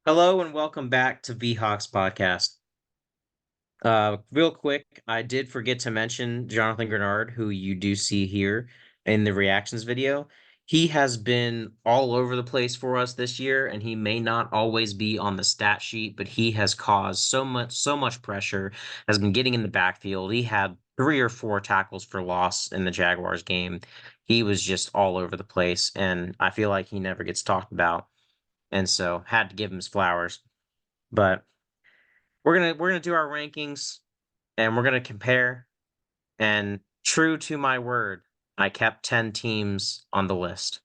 Hello and welcome back to VHawks podcast. Real quick, I did forget to mention Jonathan Grenard, who you do see here in the reactions video. He has been all over the place for us this year, and he may not always be on the stat sheet, but he has caused so much pressure, has been getting in the backfield. He had three or four tackles for loss in the Jaguars game. He was just all over the place, and I feel like he never gets talked about. And so had to give him his flowers. But we're gonna do our rankings and we're gonna compare. And true to my word, I kept 10 teams on the list.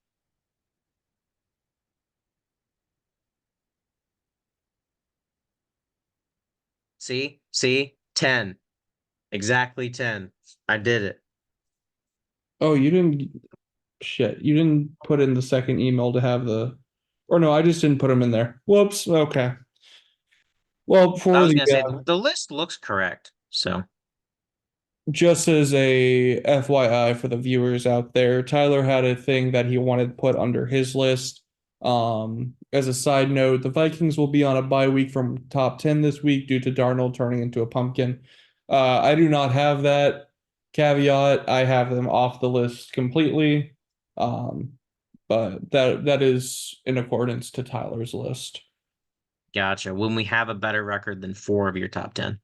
See, 10, exactly 10. I did it. Oh, you didn't shit. You didn't put in the second email to have the or no, I just didn't put them in there. Whoops. Okay. Well, I for was the gonna say the list looks correct. So just as a FYI for the viewers out there, Tyler had a thing that he wanted put under his list. As a side note, the Vikings will be on a bye week from top 10 this week due to Darnold turning into a pumpkin. I do not have that caveat. I have them off the list completely. Um, but that is in accordance to Tyler's list. gotcha. When we have a better record than four of your top 10.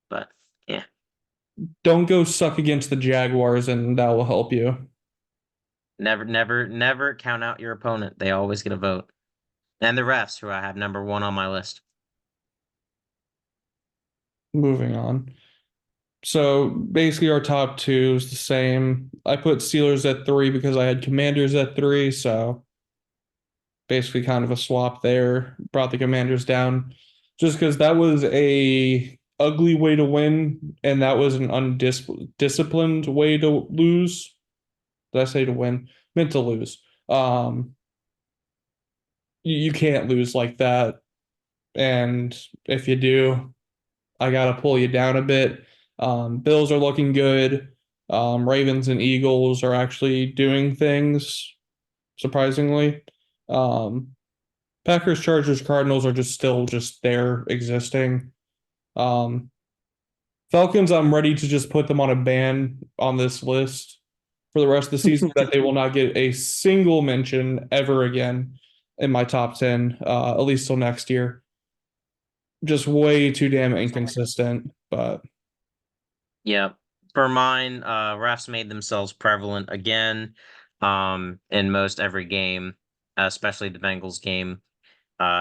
But yeah, Don't go suck against the Jaguars, and that will help you. never count out your opponent. They always get a vote. And the refs, who I have number one on my list. Moving on. So basically, our top two is the same. I put Steelers at three because I had Commanders at three. So basically, kind of a swap there. Brought the Commanders down just because that was a ugly way to win, and that was an undisciplined way to lose. Did I say to win? Meant to lose. You can't lose like that, and if you do, I gotta pull you down a bit. Bills are looking good. Ravens and Eagles are actually doing things, surprisingly. Um, Packers, Chargers, Cardinals are just still just there existing. Um, Falcons, I'm ready to just put them on a ban on this list for the rest of the season that they will not get a single mention ever again in my top 10, at least till next year. Just way too damn inconsistent, but Yeah. For mine, refs made themselves prevalent again, in most every game, especially the Bengals game.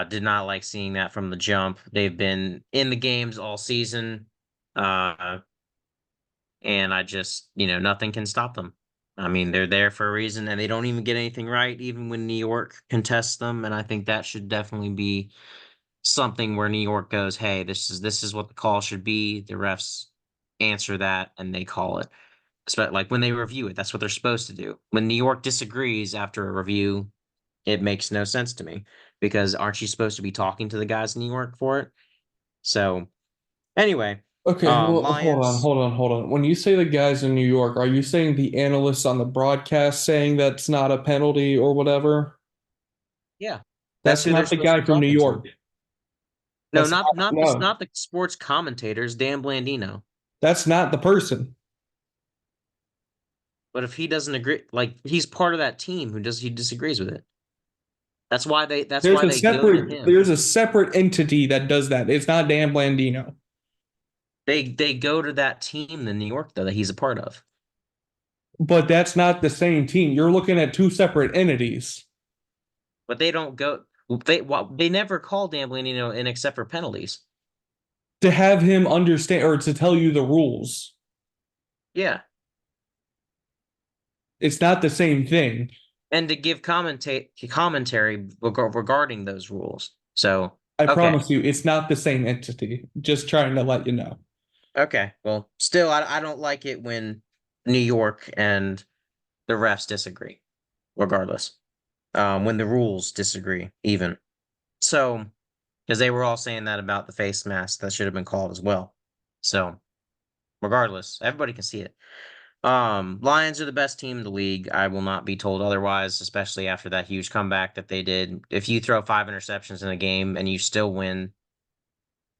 Did not like seeing that from the jump. They've been in the games all season, uh, and I just, nothing can stop them. I mean, they're there for a reason, and they don't even get anything right, even when New York contests them. And I think that should definitely be something where New York goes, "Hey, this is what the call should be." The refs answer that, and they call it. Like when they review it, that's what they're supposed to do. When New York disagrees after a review, it makes no sense to me because aren't you supposed to be talking to the guys in New York for it? So anyway, okay, well, Lions, hold on. When you say the guys in New York, are you saying the analysts on the broadcast saying that's not a penalty or whatever? yeah, that's That's who they're not the supposed to guy be from New talking to. York. No, That's not not, not the no, not the sports commentators, Dan Blandino. that's not the person. But if he doesn't agree, like he's part of that team he disagrees with it. That's why they go to him. There's a separate entity that does that. It's not Dan Blandino. They go to that team in New York though that he's a part of. But that's not the same team. You're looking at two separate entities. But they don't go. They never call Dan Blandino in except for penalties. To have him understand or to tell you the rules, Yeah, it's not the same thing. and to give commentary regarding those rules. So I okay, promise you, it's not the same entity. Just trying to let you know. okay. Well, still, I don't like it when New York and the refs disagree. Regardless, when the rules disagree, even so, because they were all saying that about the face mask that should have been called as well. So regardless, everybody can see it. Lions are the best team in the league. I will not be told otherwise, especially after that huge comeback that they did. If you throw 5 interceptions in a game and you still win,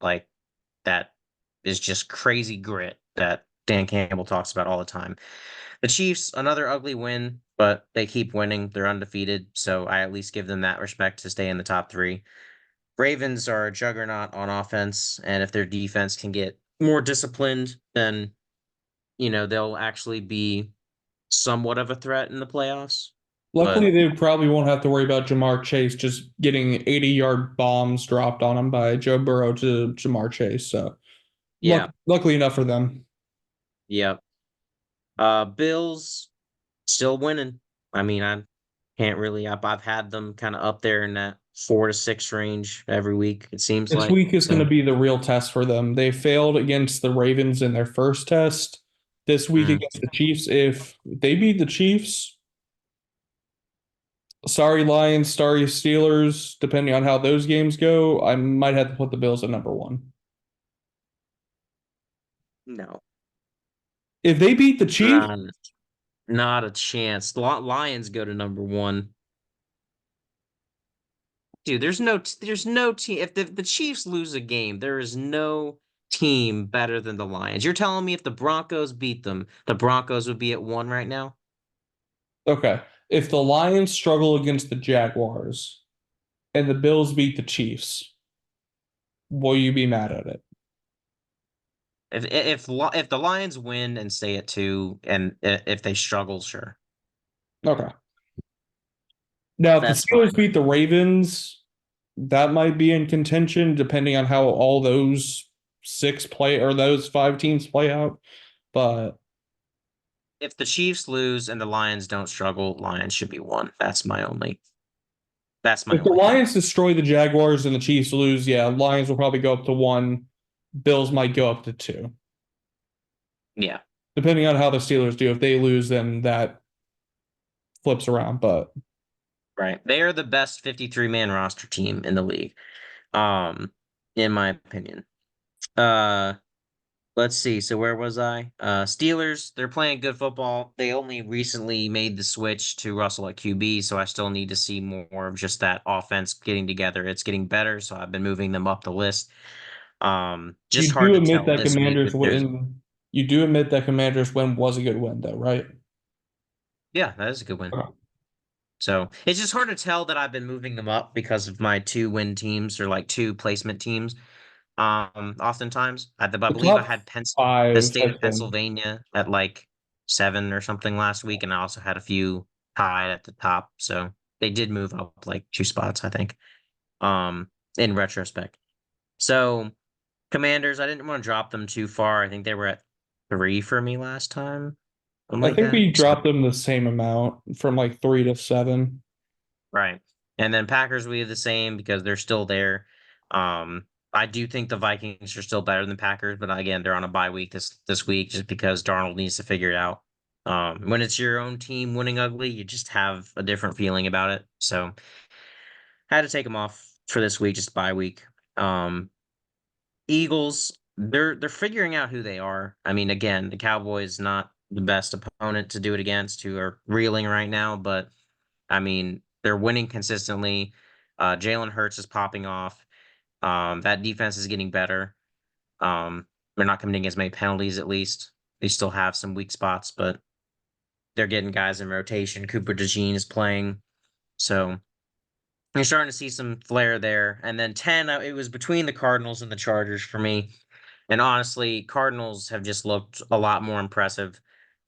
like that is just crazy grit that Dan Campbell talks about all the time. The Chiefs, another ugly win, but they keep winning. They're undefeated, so I at least give them that respect to stay in the top three. Ravens are a juggernaut on offense, and if their defense can get more disciplined, then they'll actually be somewhat of a threat in the playoffs. Luckily, But they probably won't have to worry about Jamar Chase just getting 80-yard bombs dropped on him by Joe Burrow to Jamar Chase. So, yeah, luckily enough for them. yeah. Bills still winning. I mean, I can't really. I've had them kind of up there in that 4 to 6 range every week. It seems This like week is going to so. be the real test for them. They failed against the Ravens in their first test. This week Mm, against the Chiefs, if they beat the Chiefs, sorry Lions, sorry Steelers, depending on how those games go, I might have to put the Bills at number one. no, If they beat the Chiefs, not not a chance. Lions go to number one. Dude, there's no team. If the Chiefs lose a game, there is no team better than the Lions. You're telling me if the Broncos beat them, the Broncos would be at one right now? okay. If the Lions struggle against the Jaguars and the Bills beat the Chiefs, will you be mad at it? If the Lions win and stay at two, and if they struggle, sure, Okay. Now, if the that's fine. Steelers beat the Ravens, that might be in contention, depending on how all those six play or those five teams play out. But If the Chiefs lose and the Lions don't struggle, Lions should be one. That's my if the only thing. Lions destroy the Jaguars and the Chiefs lose, yeah, Lions will probably go up to one. Bills might go up to two, Yeah, depending on how the Steelers do. If they lose, then that flips around. But right. They are the best 53-man roster team in the league. Um, in my opinion. Uh, let's see. So where was I? Steelers, they're playing good football. They only recently made the switch to Russell at QB, so I still need to see more of just that offense getting together. It's getting better, so I've been moving them up the list. Just you hard do to admit tell that this week Commanders if there's win. You do admit that Commanders win was a good win, though, right? yeah, that is a good win. Okay. So it's just hard to tell that I've been moving them up because of my 2 win teams or like 2 placement teams. Oftentimes, I The believe I top had the five state has of been. Pennsylvania at like 7 or something last week, and I also had a few tied at the top. So they did move up like 2 spots, I think. Um, in retrospect. So Commanders, I didn't want to drop them too far. I think they were at 3 for me last time, something I like think that. we So dropped them the same amount from like 3 to 7. right. And then Packers, we have the same because they're still there. I do think the Vikings are still better than Packers, but again, they're on a bye week this week just because Darnold needs to figure it out. When it's your own team winning ugly, you just have a different feeling about it. So I had to take them off for this week, just bye week. Um, Eagles, they're figuring out who they are. I mean, again, the Cowboys not the best opponent to do it against, who are reeling right now, but I mean, they're winning consistently. Jalen Hurts is popping off. That defense is getting better. They're not committing as many penalties, at least. They still have some weak spots, but they're getting guys in rotation. Cooper DeJean is playing. So you're starting to see some flair there. And then 10, it was between the Cardinals and the Chargers for me. And honestly, Cardinals have just looked a lot more impressive,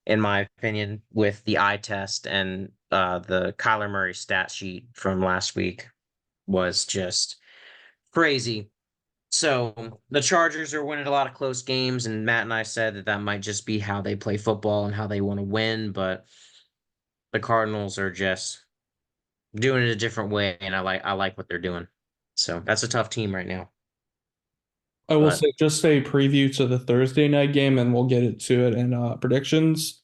in my opinion, with the eye test and the Kyler Murray stat sheet from last week was just crazy. So the Chargers are winning a lot of close games, and Matt and I said that that might just be how they play football and how they want to win. But the Cardinals are just doing it a different way, and I like what they're doing. So that's a tough team right now. I will But say just a preview to the Thursday night game, and we'll get it to it in predictions.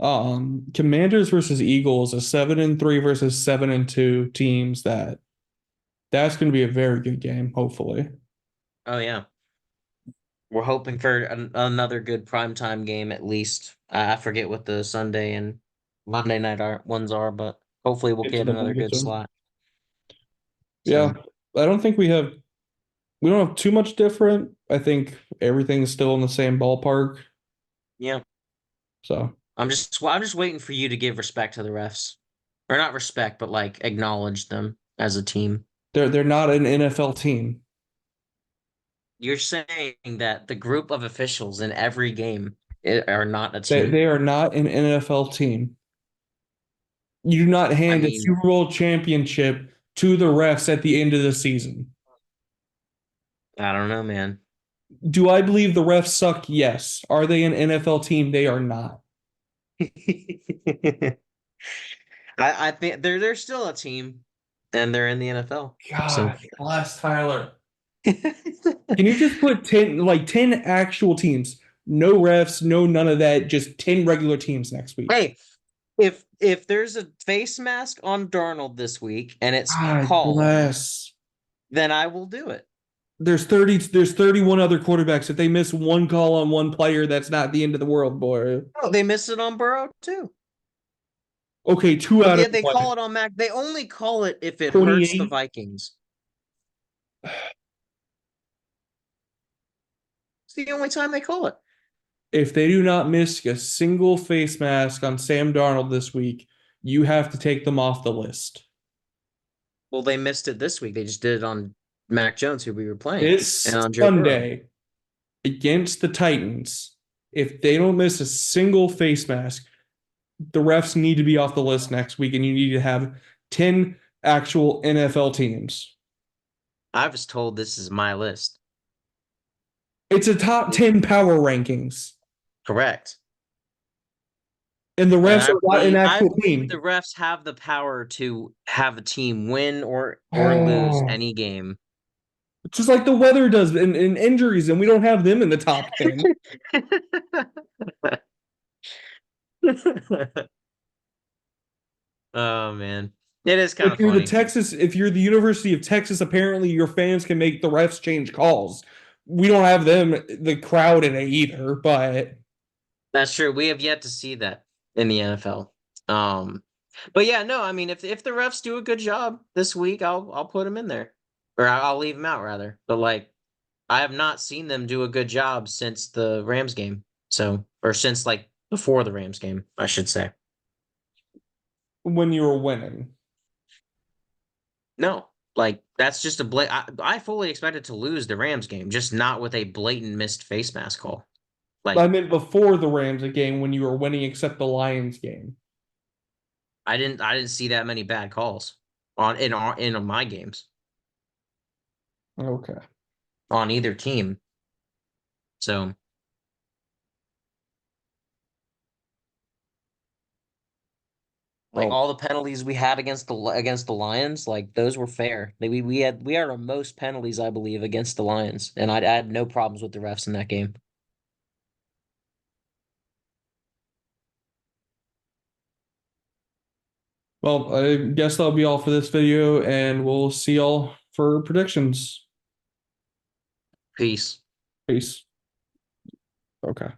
Commanders versus Eagles, a 7-3 versus 7-2 teams. That's going to be a very good game, hopefully. oh yeah, We're hoping for another good primetime game at least. I forget what the Sunday and Monday night ones are, but hopefully we'll Get to get them. We'll another get good to them. slot. Yeah, So I don't think we don't have too much different. I think everything's still in the same ballpark. yeah, So I'm just waiting for you to give respect to the refs, or not respect, but like acknowledge them as a team. they're not an NFL team. You're saying that the group of officials in every game are not a They team. are not an NFL team. You do not I hand a mean, Super Bowl championship to the refs at the end of the season. I don't know, man. Do I believe the refs suck? Yes. Are they an NFL team? They are not. I think they're still a team, and they're in the NFL. So God, bless Tyler. Can you just put 10 actual teams? No refs, no none of that, just 10 regular teams next week. hey, if there's a face mask on Darnold this week and it's God called, bless. then I will do it. There's 31 other quarterbacks. If they miss one call on one player, that's not the end of the world, boy. Oh, they missed it on Burrow too. Okay, two But out of they what? call it on Mac. They only call it if it hurts the 28? Vikings. It's the only time they call it. If they do not miss a single face mask on Sam Darnold this week, you have to take them off the list. Well, they missed it this week. They just did it on Mac Jones, who we were playing, and This on Joe Burrow. Sunday against the Titans, if they don't miss a single face mask, the refs need to be off the list next week, and you need to have 10 actual NFL teams. I was told this is my list. It's a top 10 power rankings, Correct. and the And refs are not an I actual believe the team. refs have the power to have a team win or lose Oh, any game. it's just like the weather does in injuries, and we don't have them in the top 10. Oh man. It is kind of funny. If you're the University of Texas, apparently your fans can make the refs change calls. We don't have them, the crowd in it either, but That's true. We have yet to see that in the NFL. But yeah, no, I mean if the refs do a good job this week, I'll put them in there. Or I'll leave them out rather. But like I have not seen them do a good job since the Rams game. So, or since like before the Rams game, I should say. when you were winning. No, like that's just a I fully expected to lose the Rams game, just not with a blatant missed face mask call. I Like meant before the Rams game when you were winning, except the Lions game. I didn't see that many bad calls in my games Okay. on either team. So like Well, all the penalties we had against the Lions, like those were fair. We had our most penalties, I believe, against the Lions, and I had no problems with the refs in that game. I guess that'll be all for this video, and we'll see y'all for predictions. Peace. Peace. Okay.